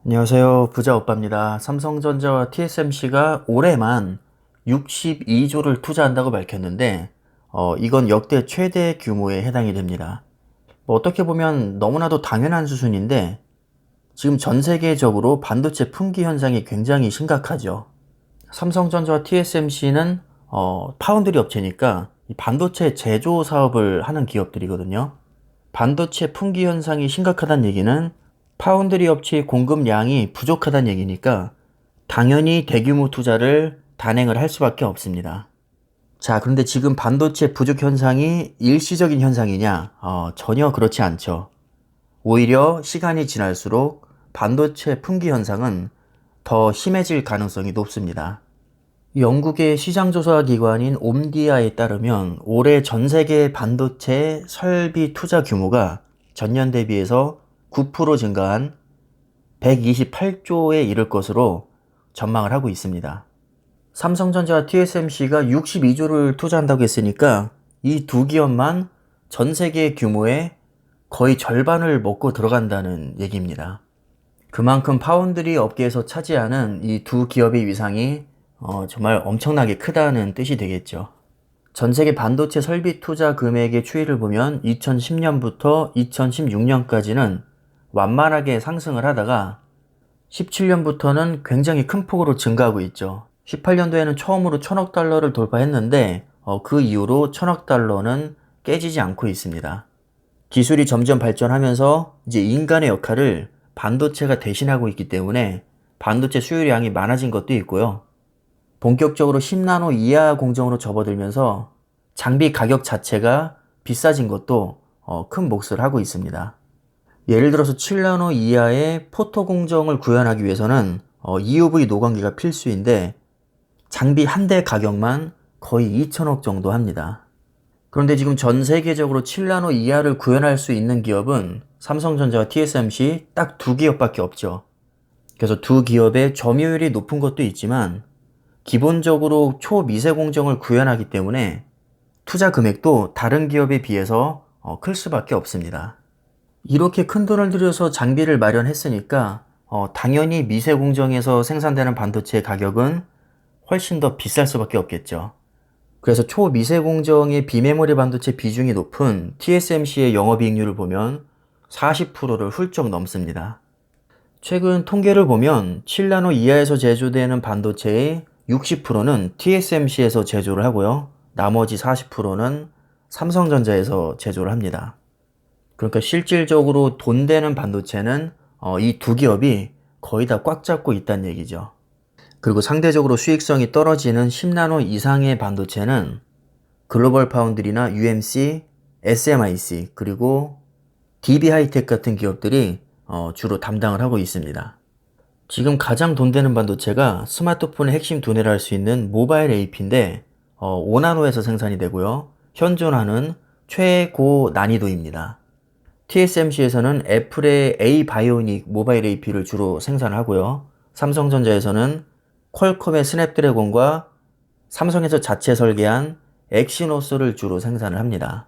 안녕하세요. 부자 오빠입니다. 삼성전자와 TSMC가 올해만 62조를 투자한다고 밝혔는데, 이건 역대 최대 규모에 해당이 됩니다. 뭐 어떻게 보면 너무나도 당연한 수준인데, 지금 전 세계적으로 반도체 품귀 현상이 굉장히 심각하죠. 삼성전자와 TSMC는 파운드리 업체니까 이 반도체 제조 사업을 하는 기업들이거든요. 반도체 품귀 현상이 심각하다는 얘기는 파운드리 업체의 공급량이 부족하다는 얘기니까 당연히 대규모 투자를 단행을 할 수밖에 없습니다. 자, 그런데 지금 반도체 부족 현상이 일시적인 현상이냐? 전혀 그렇지 않죠. 오히려 시간이 지날수록 반도체 품귀 현상은 더 심해질 가능성이 높습니다. 영국의 시장조사 기관인 옴디아에 따르면 올해 전 세계 반도체 설비 투자 규모가 전년 대비해서 9% 증가한 128조에 이를 것으로 전망을 하고 있습니다. 삼성전자와 TSMC가 62조를 투자한다고 했으니까 이 두 기업만 전 세계 규모의 거의 절반을 먹고 들어간다는 얘기입니다. 그만큼 파운드리 업계에서 차지하는 이 두 기업의 위상이 정말 엄청나게 크다는 뜻이 되겠죠. 전 세계 반도체 설비 투자 금액의 추이를 보면 2010년부터 2016년까지는 완만하게 상승을 하다가 17년부터는 굉장히 큰 폭으로 증가하고 있죠. 18년도에는 처음으로 1000억 달러를 돌파했는데 그 이후로 1000억 달러는 깨지지 않고 있습니다. 기술이 점점 발전하면서 이제 인간의 역할을 반도체가 대신하고 있기 때문에 반도체 수요량이 많아진 것도 있고요. 본격적으로 10나노 이하 공정으로 접어들면서 장비 가격 자체가 비싸진 것도 큰 몫을 하고 있습니다. 예를 들어서 7나노 이하의 포토 공정을 구현하기 위해서는 EUV 노광기가 필수인데 장비 한 대 가격만 거의 2천억 정도 합니다. 그런데 지금 전 세계적으로 7나노 이하를 구현할 수 있는 기업은 삼성전자와 TSMC 딱 두 기업밖에 없죠. 그래서 두 기업의 점유율이 높은 것도 있지만 기본적으로 초미세 공정을 구현하기 때문에 투자 금액도 다른 기업에 비해서 클 수밖에 없습니다. 이렇게 큰 돈을 들여서 장비를 마련했으니까 당연히 미세 공정에서 생산되는 반도체의 가격은 훨씬 더 비쌀 수밖에 없겠죠. 그래서 초미세 공정의 비메모리 반도체 비중이 높은 TSMC의 영업이익률을 보면 40%를 훌쩍 넘습니다. 최근 통계를 보면 7나노 이하에서 제조되는 반도체의 60%는 TSMC에서 제조를 하고요. 나머지 40%는 삼성전자에서 제조를 합니다. 그러니까 실질적으로 돈 되는 반도체는 이 두 기업이 거의 다 꽉 잡고 있다는 얘기죠. 그리고 상대적으로 수익성이 떨어지는 10나노 이상의 반도체는 글로벌 파운드리나 UMC, SMIC, 그리고 DB 하이텍 같은 기업들이 주로 담당을 하고 있습니다. 지금 가장 돈 되는 반도체가 스마트폰의 핵심 두뇌를 할 수 있는 모바일 AP인데 5나노에서 생산이 되고요. 현존하는 최고 난이도입니다. TSMC에서는 애플의 A 바이오닉 모바일 AP를 주로 생산하고요. 삼성전자에서는 퀄컴의 스냅드래곤과 삼성에서 자체 설계한 엑시노스를 주로 생산을 합니다.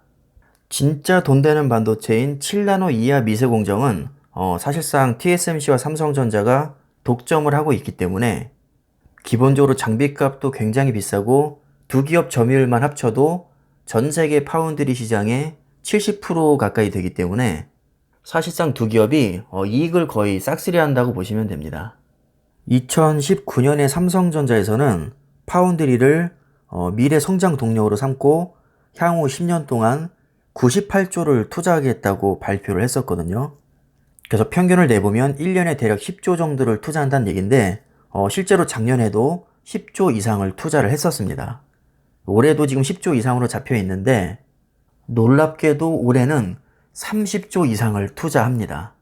진짜 돈 되는 반도체인 7나노 이하 미세 공정은 사실상 TSMC와 삼성전자가 독점을 하고 있기 때문에 기본적으로 장비값도 굉장히 비싸고 두 기업 점유율만 합쳐도 전 세계 파운드리 시장의 70% 가까이 되기 때문에 사실상 두 기업이 이익을 거의 싹쓸이 한다고 보시면 됩니다. 2019년에 삼성전자에서는 파운드리를 미래 성장 동력으로 삼고 향후 10년 동안 98조를 투자하겠다고 발표를 했었거든요. 그래서 평균을 내보면 1년에 대략 10조 정도를 투자한다는 얘기인데 실제로 작년에도 10조 이상을 투자를 했었습니다. 올해도 지금 10조 이상으로 잡혀 있는데 놀랍게도 올해는 30조 이상을 투자합니다.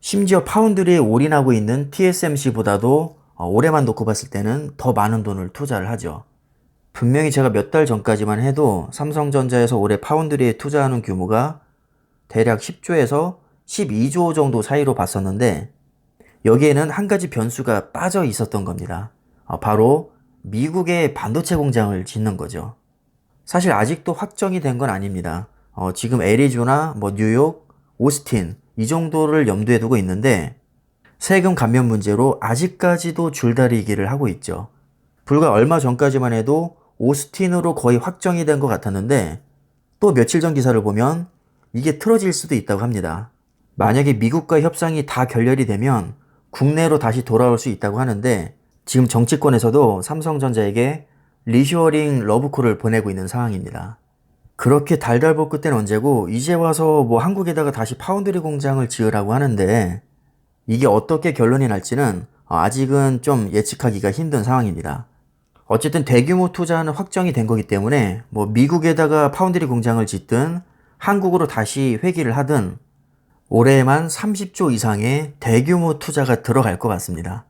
심지어 파운드리에 올인하고 있는 TSMC보다도 올해만 놓고 봤을 때는 더 많은 돈을 투자를 하죠. 분명히 제가 몇 달 전까지만 해도 삼성전자에서 올해 파운드리에 투자하는 규모가 대략 10조에서 12조 정도 사이로 봤었는데 여기에는 한 가지 변수가 빠져 있었던 겁니다. 바로 미국의 반도체 공장을 짓는 거죠. 사실 아직도 확정이 된 건 아닙니다. 지금 애리조나, 뉴욕, 오스틴 이 정도를 염두에 두고 있는데 세금 감면 문제로 아직까지도 줄다리기를 하고 있죠. 불과 얼마 전까지만 해도 오스틴으로 거의 확정이 된 것 같았는데 또 며칠 전 기사를 보면 이게 틀어질 수도 있다고 합니다. 만약에 미국과 협상이 다 결렬이 되면 국내로 다시 돌아올 수 있다고 하는데 지금 정치권에서도 삼성전자에게 리쇼어링 러브콜을 보내고 있는 상황입니다. 그렇게 달달 볶을 땐 언제고 이제 와서 뭐 한국에다가 다시 파운드리 공장을 지으라고 하는데 이게 어떻게 결론이 날지는 아직은 좀 예측하기가 힘든 상황입니다. 어쨌든 대규모 투자는 확정이 된 거기 때문에 뭐 미국에다가 파운드리 공장을 짓든 한국으로 다시 회귀를 하든 올해에만 30조 이상의 대규모 투자가 들어갈 것 같습니다.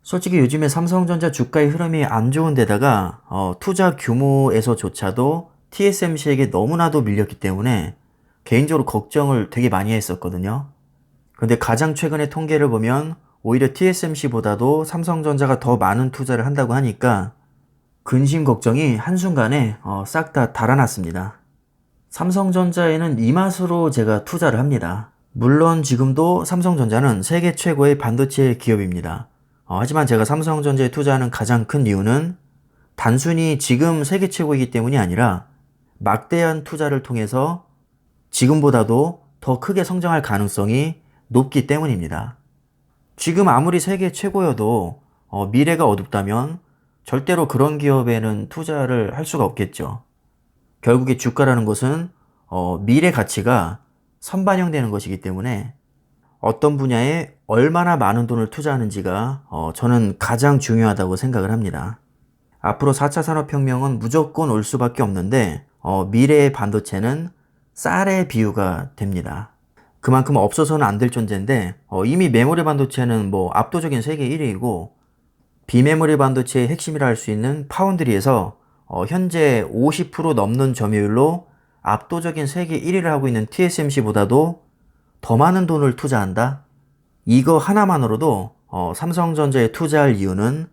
솔직히 요즘에 삼성전자 주가의 흐름이 안 좋은 데다가 투자 규모에서조차도 TSMC에게 너무나도 밀렸기 때문에 개인적으로 걱정을 되게 많이 했었거든요. 근데 가장 최근의 통계를 보면 오히려 TSMC보다도 삼성전자가 더 많은 투자를 한다고 하니까 근심 걱정이 한순간에 싹 다 달아났습니다. 삼성전자에는 이 맛으로 제가 투자를 합니다. 물론 지금도 삼성전자는 세계 최고의 반도체 기업입니다. 하지만 제가 삼성전자에 투자하는 가장 큰 이유는 단순히 지금 세계 최고이기 때문이 아니라 막대한 투자를 통해서 지금보다도 더 크게 성장할 가능성이 높기 때문입니다. 지금 아무리 세계 최고여도 미래가 어둡다면 절대로 그런 기업에는 투자를 할 수가 없겠죠. 결국에 주가라는 것은 미래 가치가 선반영되는 것이기 때문에 어떤 분야에 얼마나 많은 돈을 투자하는지가 저는 가장 중요하다고 생각을 합니다. 앞으로 4차 산업혁명은 무조건 올 수밖에 없는데 미래의 반도체는 쌀의 비유가 됩니다. 그만큼 없어서는 안 될 존재인데 이미 메모리 반도체는 뭐 압도적인 세계 1위이고 비메모리 반도체의 핵심이라 할 수 있는 파운드리에서 현재 50% 넘는 점유율로 압도적인 세계 1위를 하고 있는 TSMC보다도 더 많은 돈을 투자한다? 이거 하나만으로도 삼성전자에 투자할 이유는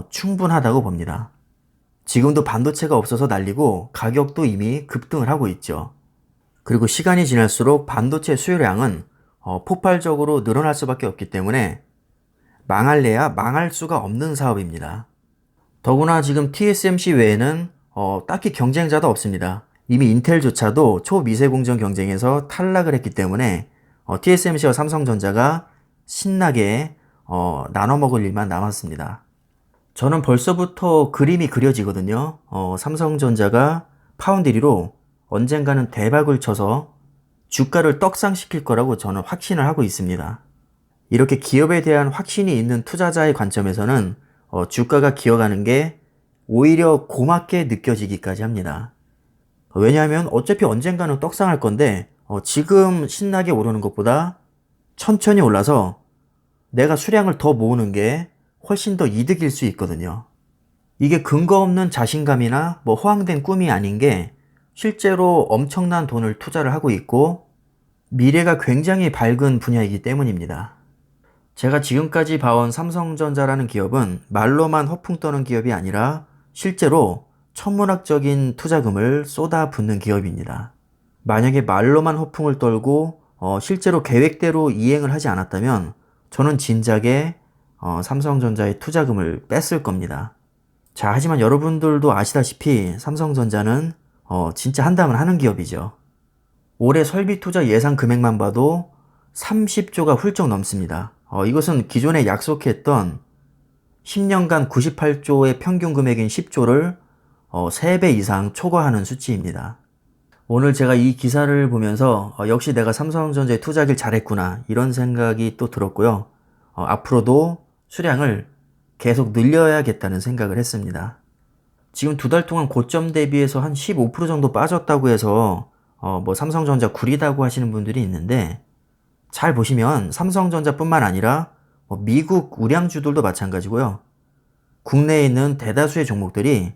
충분하다고 봅니다. 지금도 반도체가 없어서 난리고 가격도 이미 급등을 하고 있죠. 그리고 시간이 지날수록 반도체 수요량은 폭발적으로 늘어날 수밖에 없기 때문에 망할래야 망할 수가 없는 사업입니다. 더구나 지금 TSMC 외에는 딱히 경쟁자도 없습니다. 이미 인텔조차도 초미세공정 경쟁에서 탈락을 했기 때문에 TSMC와 삼성전자가 신나게 나눠먹을 일만 남았습니다. 저는 벌써부터 그림이 그려지거든요. 삼성전자가 파운드리로 언젠가는 대박을 쳐서 주가를 떡상시킬 거라고 저는 확신을 하고 있습니다. 이렇게 기업에 대한 확신이 있는 투자자의 관점에서는 주가가 기어가는 게 오히려 고맙게 느껴지기까지 합니다. 왜냐하면 어차피 언젠가는 떡상할 건데 지금 신나게 오르는 것보다 천천히 올라서 내가 수량을 더 모으는 게 훨씬 더 이득일 수 있거든요. 이게 근거 없는 자신감이나 뭐 허황된 꿈이 아닌 게 실제로 엄청난 돈을 투자를 하고 있고 미래가 굉장히 밝은 분야이기 때문입니다. 제가 지금까지 봐온 삼성전자라는 기업은 말로만 허풍 떠는 기업이 아니라 실제로 천문학적인 투자금을 쏟아붓는 기업입니다. 만약에 말로만 허풍을 떨고 실제로 계획대로 이행을 하지 않았다면 저는 진작에 삼성전자의 투자금을 뺐을 겁니다. 자, 하지만 여러분들도 아시다시피 삼성전자는 진짜 한다면 하는 기업이죠. 올해 설비 투자 예상 금액만 봐도 30조가 훌쩍 넘습니다. 이것은 기존에 약속했던 10년간 98조의 평균 금액인 10조를 3배 이상 초과하는 수치입니다. 오늘 제가 이 기사를 보면서 역시 내가 삼성전자에 투자하길 잘했구나 이런 생각이 또 들었고요. 앞으로도 수량을 계속 늘려야겠다는 생각을 했습니다. 지금 2달 동안 고점 대비해서 한 15% 정도 빠졌다고 해서 뭐 삼성전자 구리다고 하시는 분들이 있는데 잘 보시면 삼성전자뿐만 아니라 미국 우량주들도 마찬가지고요. 국내에 있는 대다수의 종목들이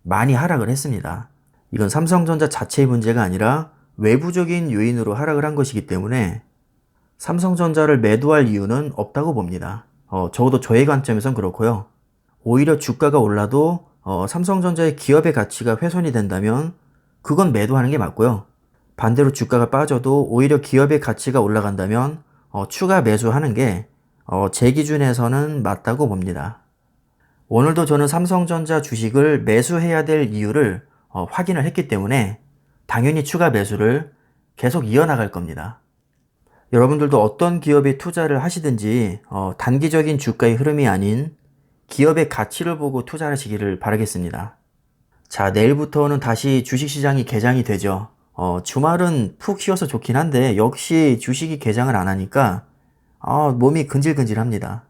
많이 하락을 했습니다. 이건 삼성전자 자체의 문제가 아니라 외부적인 요인으로 하락을 한 것이기 때문에 삼성전자를 매도할 이유는 없다고 봅니다. 적어도 저의 관점에선 그렇고요. 오히려 주가가 올라도 삼성전자의 기업의 가치가 훼손이 된다면 그건 매도하는 게 맞고요. 반대로 주가가 빠져도 오히려 기업의 가치가 올라간다면 추가 매수하는 게 제 기준에서는 맞다고 봅니다. 오늘도 저는 삼성전자 주식을 매수해야 될 이유를 확인을 했기 때문에 당연히 추가 매수를 계속 이어나갈 겁니다. 여러분들도 어떤 기업에 투자를 하시든지 단기적인 주가의 흐름이 아닌 기업의 가치를 보고 투자하시기를 바라겠습니다. 자, 내일부터는 다시 주식시장이 개장이 되죠. 주말은 푹 쉬어서 좋긴 한데 역시 주식이 개장을 안 하니까 몸이 근질근질합니다.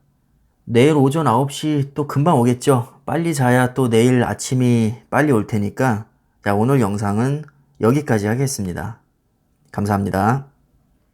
내일 오전 9시 또 금방 오겠죠. 빨리 자야 또 내일 아침이 빨리 올 테니까 자, 오늘 영상은 여기까지 하겠습니다. 감사합니다.